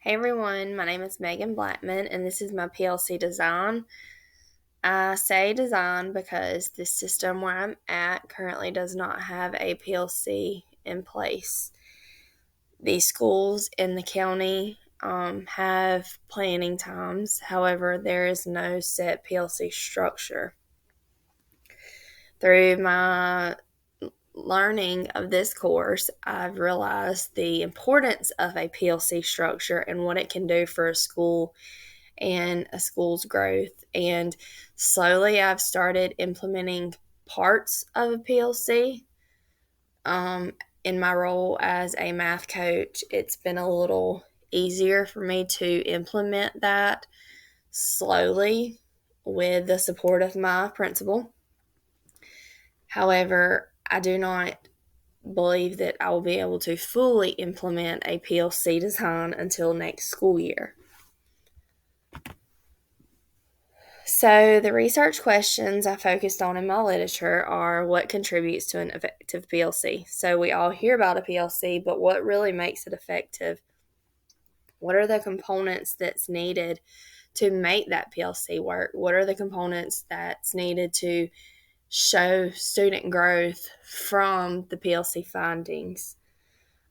Hey everyone, my name is Megan Blackman and this is my PLC Design. I say design because the system where I'm at currently does not have a PLC in place. The schools in the county have planning times, however, there is no set PLC structure. Through my learning of this course, I've realized the importance of a PLC structure and what it can do for a school and a school's growth. And slowly I've started implementing parts of a PLC. In my role as a math coach, it's been a little easier for me to implement that slowly with the support of my principal. However, I do not believe that I will be able to fully implement a PLC design until next school year. So, the research questions I focused on in my literature are what contributes to an effective PLC. So, we all hear about a PLC, but what really makes it effective? What are the components that's needed to make that PLC work? What are the components that's needed to show student growth from the PLC findings?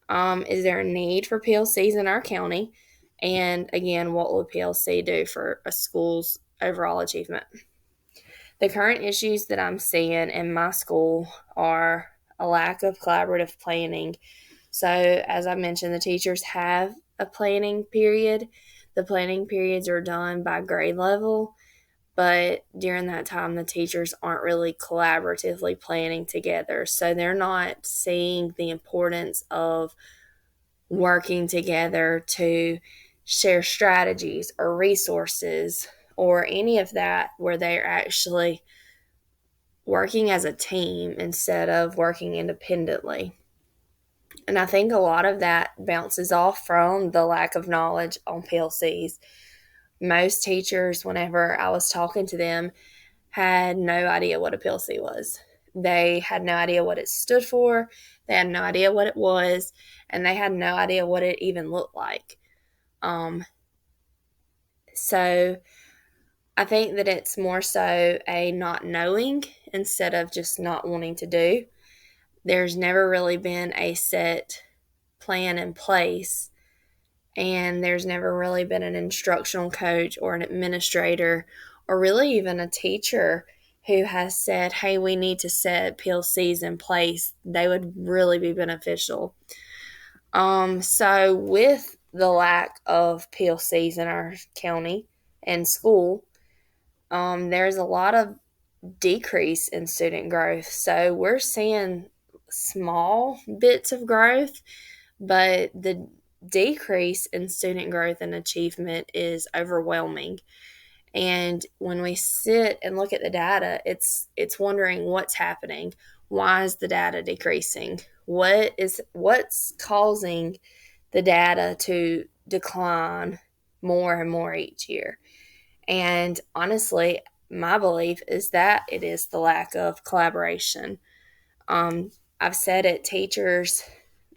Is there a need for PLCs in our county? And again, what will a PLC do for a school's overall achievement? The current issues that I'm seeing in my school are a lack of collaborative planning. So, as I mentioned, the teachers have a planning period. The planning periods are done by grade level, but during that time, the teachers aren't really collaboratively planning together. So, they're not seeing the importance of working together to share strategies or resources or any of that, where they're actually working as a team instead of working independently. And I think a lot of that bounces off from the lack of knowledge on PLCs. Most teachers, whenever I was talking to them, had no idea what a PLC was. They had no idea what it stood for, they had no idea what it was, and they had no idea what it even looked like. So I think that it's more so a not knowing instead of just not wanting to do. There's never really been a set plan in place, and there's never really been an instructional coach or an administrator or really even a teacher who has said, hey, we need to set PLCs in place. They would really be beneficial. So with the lack of PLCs in our county and school, there's a lot of decrease in student growth. So we're seeing small bits of growth, but the decrease in student growth and achievement is overwhelming. And when we sit and look at the data, it's wondering what's happening. Why is the data decreasing? What's causing the data to decline more and more each year? And honestly, my belief is that it is the lack of collaboration. I've said it, teachers'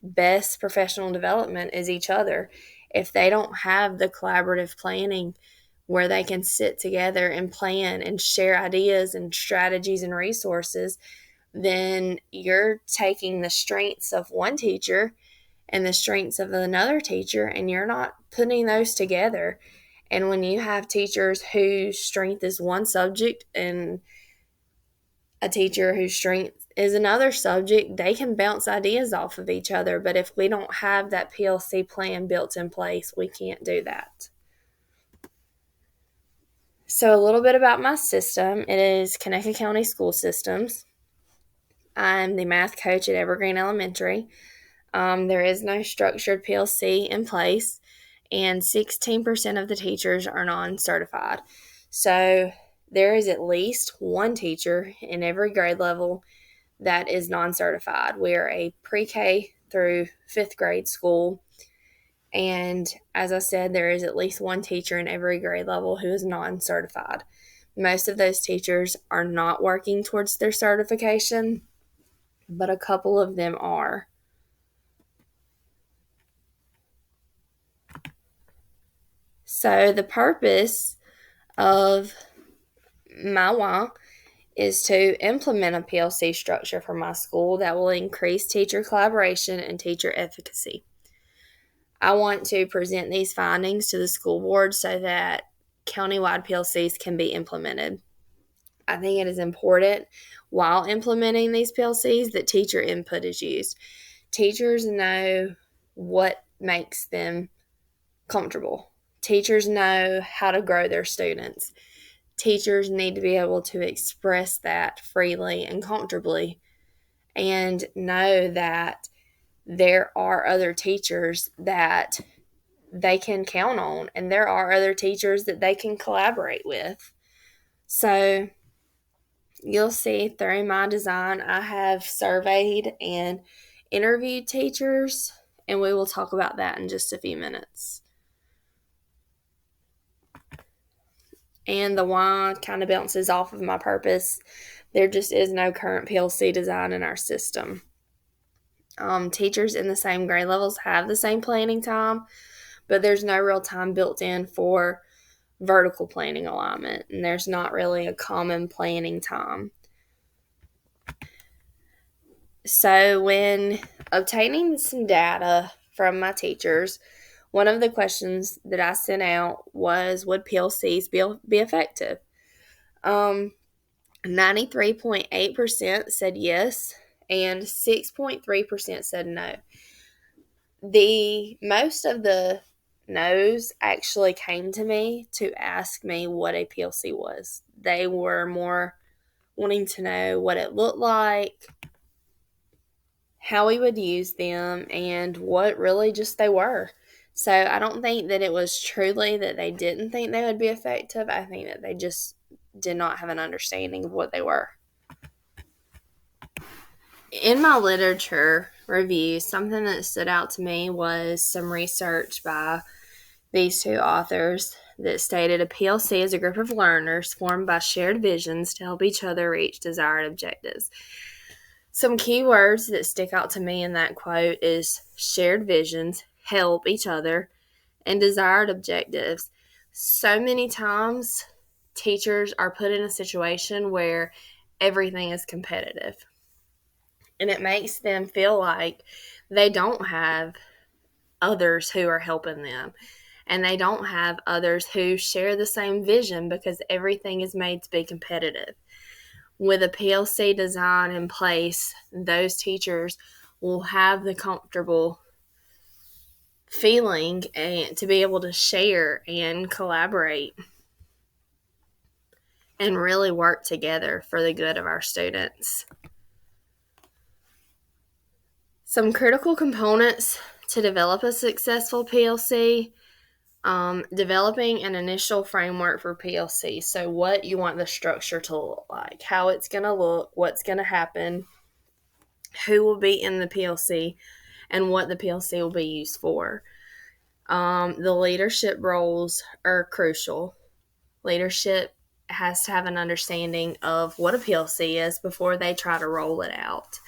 best professional development is each other. If they don't have the collaborative planning where they can sit together and plan and share ideas and strategies and resources, then you're taking the strengths of one teacher and the strengths of another teacher, and you're not putting those together. And when you have teachers whose strength is one subject and a teacher whose strength is another subject, they can bounce ideas off of each other. But if we don't have that PLC plan built in place, we can't do that. So a little bit about my system. It is Conecuh County School Systems. I'm the math coach at Evergreen Elementary. There is no structured PLC in place, and 16% of the teachers are non-certified. So there is at least one teacher in every grade level that is non-certified. We are a pre-K through 5th grade school. And as I said, there is at least one teacher in every grade level who is non-certified. Most of those teachers are not working towards their certification, but a couple of them are. So the purpose of my why is to implement a PLC structure for my school that will increase teacher collaboration and teacher efficacy. I want to present these findings to the school board so that countywide PLCs can be implemented. I think it is important while implementing these PLCs that teacher input is used. Teachers know what makes them comfortable. Teachers know how to grow their students. Teachers need to be able to express that freely and comfortably and know that there are other teachers that they can count on, and there are other teachers that they can collaborate with. So you'll see through my design, I have surveyed and interviewed teachers, and we will talk about that in just a few minutes. And the why kind of bounces off of my purpose. There just is no current PLC design in our system. Teachers in the same grade levels have the same planning time, but there's no real time built in for vertical planning alignment, and there's not really a common planning time. So when obtaining some data from my teachers, one of the questions that I sent out was, would PLCs be effective? 93.8% said yes, and 6.3% said no. The most of the no's actually came to me to ask me what a PLC was. They were more wanting to know what it looked like, how we would use them, and what really just they were. So I don't think that it was truly that they didn't think they would be effective. I think that they just did not have an understanding of what they were. In my literature review, something that stood out to me was some research by these two authors that stated a PLC is a group of learners formed by shared visions to help each other reach desired objectives. Some key words that stick out to me in that quote is shared visions, help each other, and desired objectives. So many times, teachers are put in a situation where everything is competitive, and it makes them feel like they don't have others who are helping them, and they don't have others who share the same vision because everything is made to be competitive. With a PLC design in place, those teachers will have the comfortable feeling and to be able to share and collaborate and really work together for the good of our students. Some critical components to develop a successful PLC. Developing an initial framework for PLC. So what you want the structure to look like, how it's going to look, what's going to happen, who will be in the PLC, and what the PLC will be used for. The leadership roles are crucial. Leadership has to have an understanding of what a PLC is before they try to roll it out.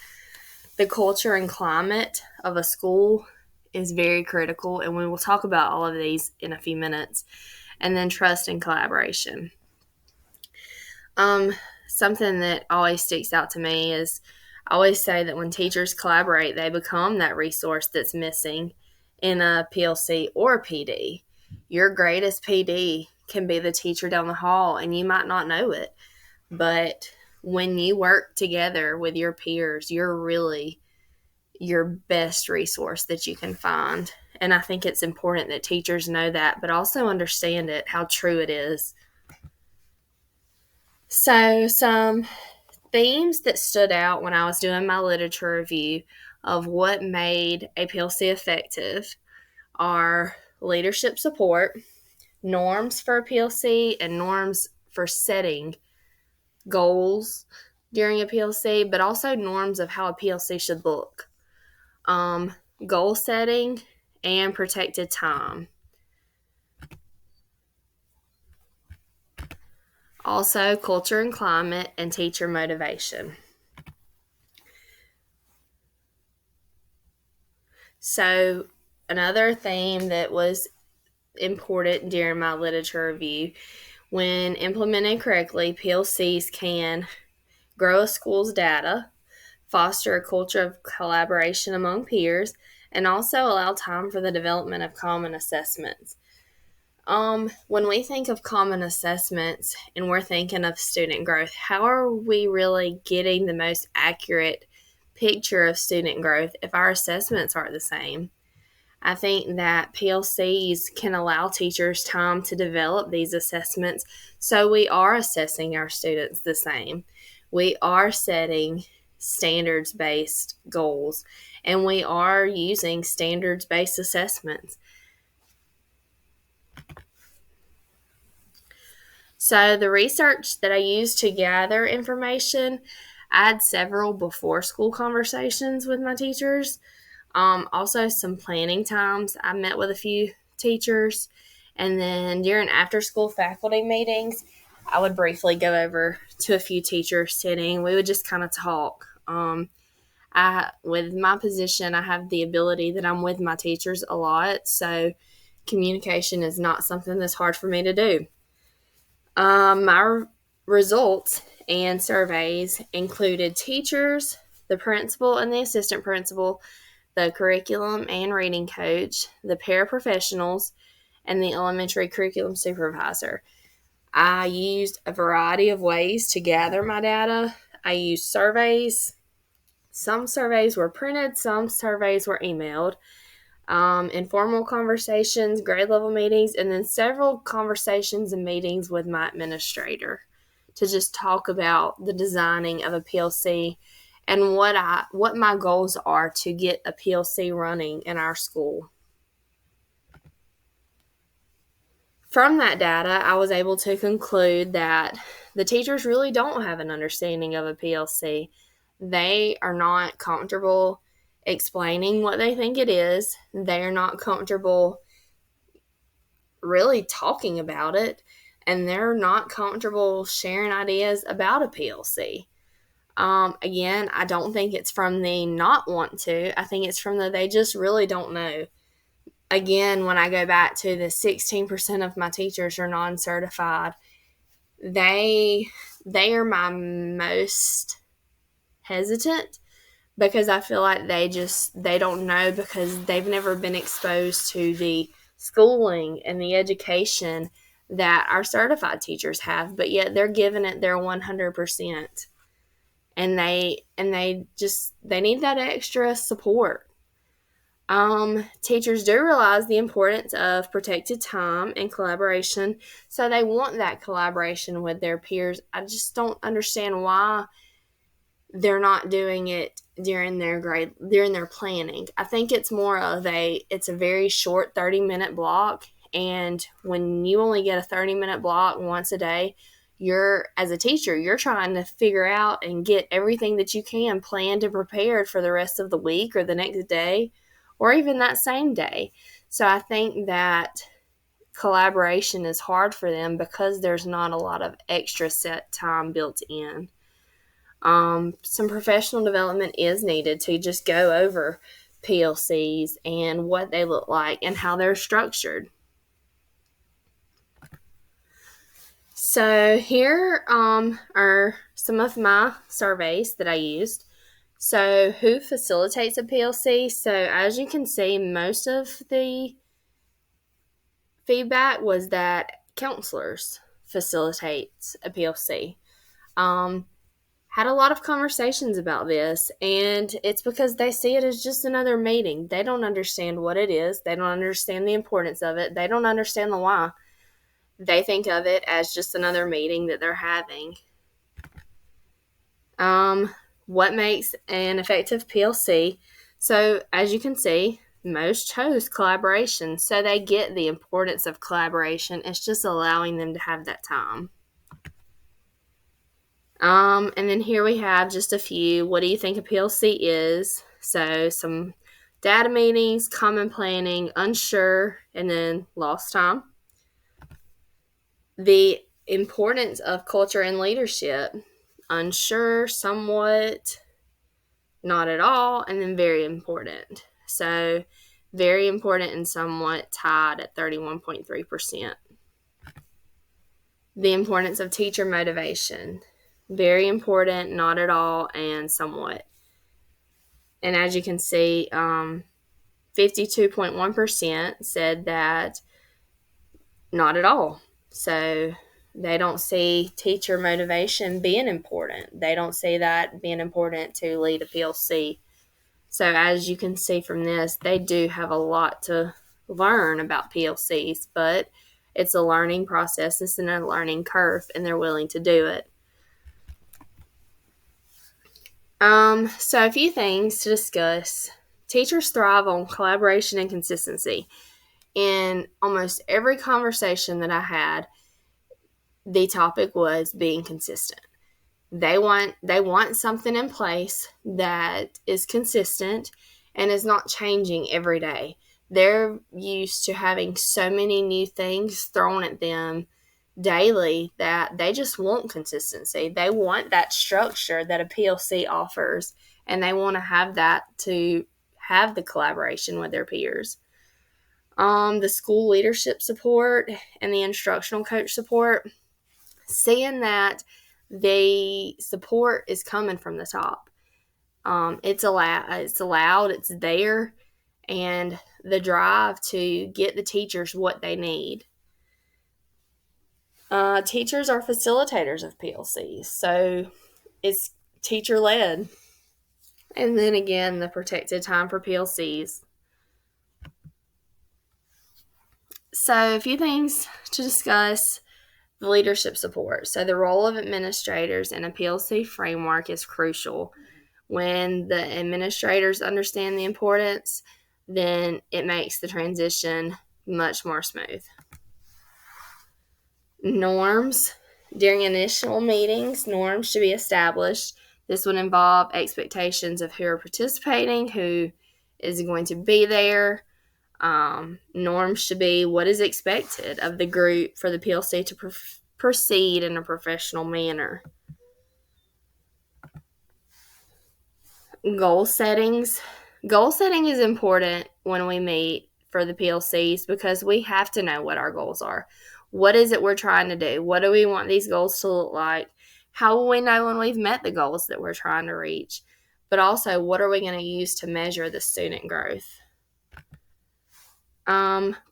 The culture and climate of a school is very critical, and we will talk about all of these in a few minutes. And then trust and collaboration. Something that always sticks out to me is I always say that when teachers collaborate, they become that resource that's missing in a PLC or a PD. Your greatest PD can be the teacher down the hall, and you might not know it. But when you work together with your peers, you're really your best resource that you can find. And I think it's important that teachers know that, but also understand it, how true it is. So some themes that stood out when I was doing my literature review of what made a PLC effective are leadership support, norms for a PLC, and norms for setting goals during a PLC, but also norms of how a PLC should look. Goal setting, and protected time. Also, culture and climate and teacher motivation. So, another theme that was important during my literature review. When implemented correctly, PLCs can grow a school's data, foster a culture of collaboration among peers, and also allow time for the development of common assessments. When we think of common assessments and we're thinking of student growth, how are we really getting the most accurate picture of student growth if our assessments aren't the same? I think that PLCs can allow teachers time to develop these assessments, so we are assessing our students the same. We are setting standards-based goals, and we are using standards-based assessments. So the research that I used to gather information, I had several before school conversations with my teachers. Also some planning times. I met with a few teachers, and then during after school faculty meetings, I would briefly go over to a few teachers sitting. We would just kind of talk. With my position, I have the ability that I'm with my teachers a lot, so communication is not something that's hard for me to do. My results and surveys included teachers, the principal and the assistant principal, the curriculum and reading coach, the paraprofessionals, and the elementary curriculum supervisor. I used a variety of ways to gather my data. I used surveys. Some surveys were printed, some surveys were emailed. Informal conversations, grade level meetings, and then several conversations and meetings with my administrator to just talk about the designing of a PLC and what my goals are to get a PLC running in our school. From that data, I was able to conclude that the teachers really don't have an understanding of a PLC. They are not comfortable explaining what they think it is. They're not comfortable really talking about it, and they're not comfortable sharing ideas about a PLC. Again, I don't think it's from the not want to. I think it's from the they just really don't know. Again, when I go back to the 16% of my teachers are non-certified, they are my most hesitant, because I feel like they don't know, because they've never been exposed to the schooling and the education that our certified teachers have, but yet they're giving it their 100%. And they need that extra support. Teachers do realize the importance of protected time and collaboration, so they want that collaboration with their peers. I just don't understand why they're not doing it during their planning. I think it's more of it's a very short 30-minute block, and when you only get a 30-minute block once a day, as a teacher, you're trying to figure out and get everything that you can planned and prepared for the rest of the week or the next day or even that same day. So I think that collaboration is hard for them because there's not a lot of extra set time built in. Some professional development is needed to just go over PLCs and what they look like and how they're structured. So here are some of my surveys that I used. So who facilitates a PLC? So as you can see, most of the feedback was that counselors facilitate a PLC. Had a lot of conversations about this, and it's because they see it as just another meeting. They don't understand what it is. They don't understand the importance of it. They don't understand the why. They think of it as just another meeting that they're having. What makes an effective PLC? So as you can see, most chose collaboration. So they get the importance of collaboration. It's just allowing them to have that time. And then here we have just a few. What do you think a PLC is? So some data meetings, common planning, unsure, and then lost time. The importance of culture and leadership. Unsure, somewhat, not at all, and then very important. So very important and somewhat tied at 31.3%. The importance of teacher motivation, very important, not at all, and somewhat. And as you can see, 52.1% said that not at all. So they don't see teacher motivation being important. They don't see that being important to lead a PLC. So as you can see from this, they do have a lot to learn about PLCs, but it's a learning process. It's a learning curve, and they're willing to do it. So a few things to discuss. Teachers thrive on collaboration and consistency. In almost every conversation that I had, the topic was being consistent. They want something in place that is consistent and is not changing every day. They're used to having so many new things thrown at them daily that they just want consistency. They want that structure that a PLC offers, and they want to have that to have the collaboration with their peers. The school leadership support and the instructional coach support, seeing that the support is coming from the top. It's allowed, it's there, and the drive to get the teachers what they need. Teachers are facilitators of PLCs, so it's teacher-led. And then again, the protected time for PLCs. So a few things to discuss. The leadership support. So the role of administrators in a PLC framework is crucial. When the administrators understand the importance, then it makes the transition much more smooth. Norms. During initial meetings, norms should be established. This would involve expectations of who are participating, who is going to be there. Norms should be what is expected of the group for the PLC to proceed in a professional manner. Goal settings. Goal setting is important when we meet for the PLCs because we have to know what our goals are. What is it we're trying to do? What do we want these goals to look like? How will we know when we've met the goals that we're trying to reach? But also, what are we going to use to measure the student growth?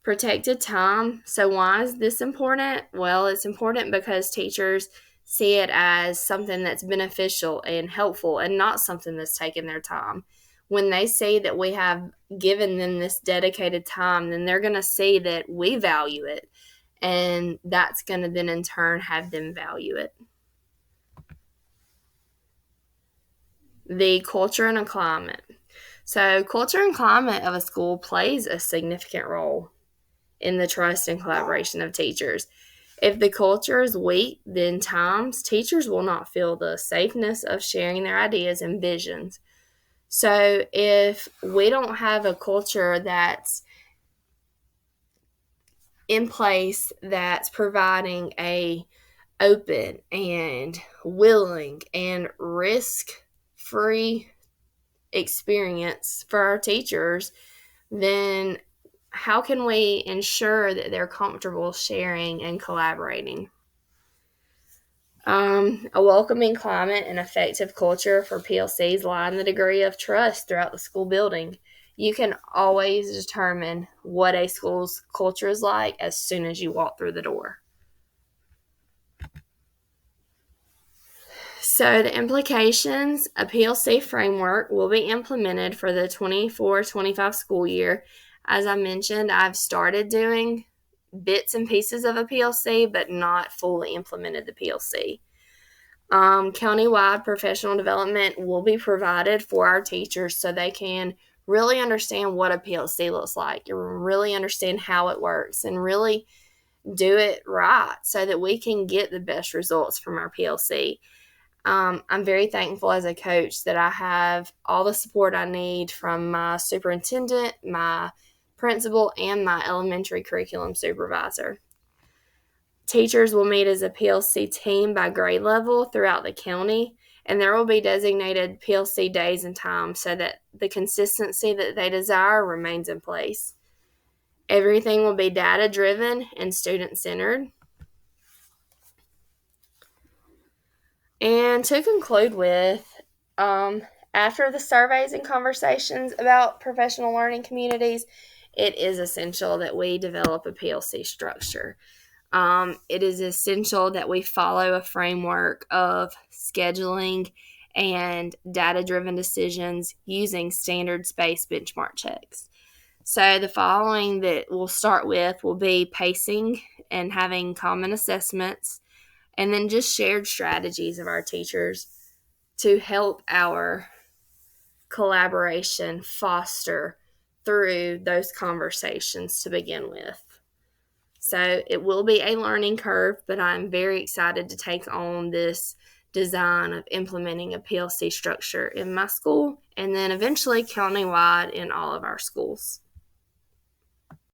Protected time. So why is this important? Well, it's important because teachers see it as something that's beneficial and helpful and not something that's taking their time. When they see that we have given them this dedicated time, then they're going to see that we value it, and that's going to then in turn have them value it. The culture and a climate. So culture and climate of a school plays a significant role in the trust and collaboration of teachers. If the culture is weak, then times teachers will not feel the safeness of sharing their ideas and visions. So if we don't have a culture that's in place that's providing a open and willing and risk-free experience for our teachers, then how can we ensure that they're comfortable sharing and collaborating? A welcoming climate and effective culture for PLCs lie in the degree of trust throughout the school building. You can always determine what a school's culture is like as soon as you walk through the door. So the implications, a PLC framework will be implemented for the 24-25 school year. As I mentioned, I've started doing bits and pieces of a PLC, but not fully implemented the PLC. Countywide professional development will be provided for our teachers so they can really understand what a PLC looks like, and really understand how it works, and really do it right so that we can get the best results from our PLC. I'm very thankful as a coach that I have all the support I need from my superintendent, my principal, and my elementary curriculum supervisor. Teachers will meet as a PLC team by grade level throughout the county, and there will be designated PLC days and times so that the consistency that they desire remains in place. Everything will be data-driven and student-centered. And to conclude with, after the surveys and conversations about professional learning communities, it is essential that we develop a PLC structure. It is essential that we follow a framework of scheduling and data-driven decisions using standards-based benchmark checks. So the following that we'll start with will be pacing and having common assessments, and then just shared strategies of our teachers to help our collaboration foster through those conversations to begin with. So it will be a learning curve, but I'm very excited to take on this design of implementing a PLC structure in my school and then eventually countywide in all of our schools.